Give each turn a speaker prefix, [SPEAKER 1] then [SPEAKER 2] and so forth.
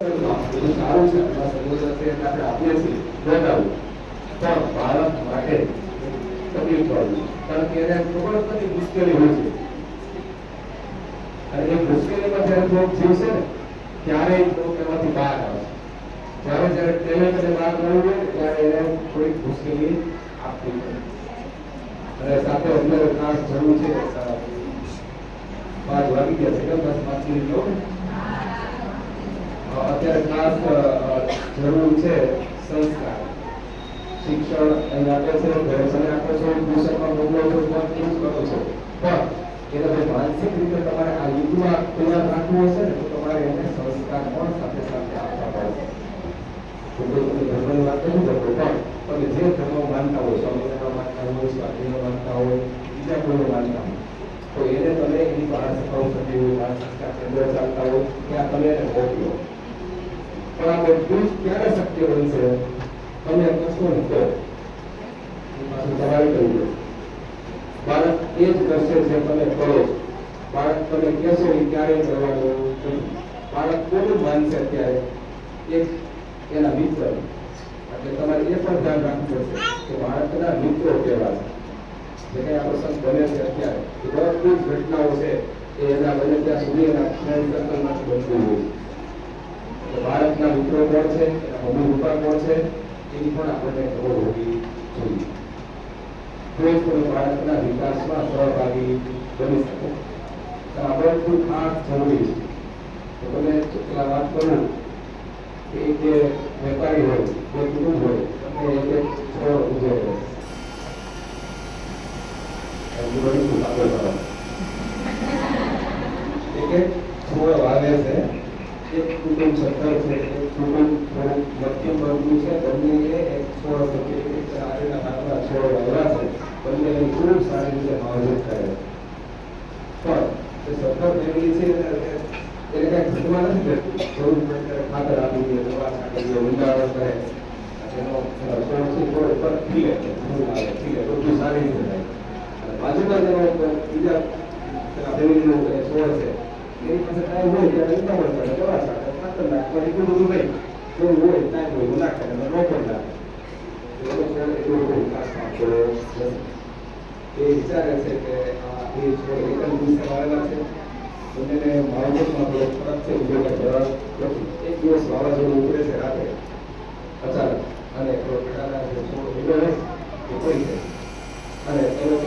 [SPEAKER 1] સારું છે સંબોધન છે એટલે આપણે આપીએ છીએ બતાવું પણ ભારત માટે તકલીફ પડવી કારણ કે એને ખબર જ નથી મુશ્કેલી હોય છે અને એ મુશ્કેલીમાં જ્યારે લોક જીવશે ને ત્યારે લોક એમાંથી બહાર આવે જ્યારે જ્યારે ટેલેન્ટ અને બહાર મળવું હોય ને ત્યારે એને થોડીક મુશ્કેલી આપવી પડે અને સાથે અત્યારે ખાસ જરૂર છે 5 વાગી ગયા છે કે 10 મિનિટ લો અત્યારે ખાસ જરૂર છે સંસ્કાર શિક્ષણ અહીં આપે છે ઘરે સમય આપો છો ટ્યુશનમાં મોકલો છો પણ યુઝ કરો છો પણ એને માનસિક રીતે તમારે આ યુગમાં તૈયાર રાખવું હશે ને તો તમારે એને સંસ્કાર પણ સાથે સાથે આપવા પડશે તો તમે ધર્મની વાત નથી કરતો પણ તમે જે ધર્મ માનતા હોય સ્વામિનારાયણ માનતા હોય સ્વાધીનો માનતા હોય બીજા કોઈને માનતા હોય તો એને તમે એની બાળ સભાઓ થતી હોય બાળ સંસ્કાર કેન્દ્ર ચાલતા હોય ત્યાં તમે એને મોકલો પણ આ બધું જ ક્યારે શક્ય બનશે તમે કશો ને તો પાછું તમારે કહ્યું છે બાળક એ જ કરશે જે તમે કરો બાળક તમે કહેશો એ ક્યારેય કરવાનું નથી બાળક કોનું માનશે અત્યારે એક એના મિત્ર એટલે તમારે એ પણ ધ્યાન રાખવું પડશે કે બાળકના મિત્રો કેવા છે જે કંઈ આ પ્રસંગ બને છે અત્યારે એ બધી જ ઘટનાઓ છે એ એના બને ત્યાં સુધી એના ફ્રેન્ડ સર્કલમાંથી બનતું હોય છે બાળકના મિત્રો કોણ છે એના મમ્મી પપ્પા કોણ છે એની પણ આપણને ખબર હોવી જોઈએ તો જ તમે બાળકના વિકાસમાં સહભાગી બની શકો આ બધું ખાસ જરૂરી છે તો તમે પેલા વાત કરું કે જે વેપારી હોય જે કુટુંબ હોય તમે એક છોડ ઉજે છોડ વાવે છે એક કુટુંબ સત્તર છે એક કુટુંબ થોડું મધ્યમ વર્ગનું છે બંને એક છોડ આરેના હાથમાં છોડ વાવ્યા છે બંને ખૂબ સારી રીતે માવજત કરે પણ જે સત્તર ફેમિલી છે એને કઈ ઘટવા નથી કરતું જરૂર પડે ખાતર આપી દે દવા છાંટી દે ઊંડાણ કરે એનો છોડ છે થોડો ઉપર ખીલે ફૂલ આવે ખીલે બધું સારી રીતે થાય અને બાજુમાં જેનો બીજા ફેમિલીનો છોડ છે એની પાસે ટાઈમ હોય ત્યારે ઉતાવળ કરે દવા છાંટે ખાતર નાખે એટલું બધું નહીં જેવું હોય ટાઈમ હોય એવું નાખે અને નો પણ નાખે એનો છોડ એટલો બધો વિકાસ પામતો નથી એ વિચારે છે કે એ છોડ એક જ દિવસે વાવેલા છે બંનેને માવજતમાં થોડો ફરક છે ઉદ્યોગ ફરક નથી એક દિવસ વાવાઝોડું ઉપડે છે રાત્રે અચાનક અને પેલાના જે છોડ ઉગ્યો હોય એ પડી જાય અને એનો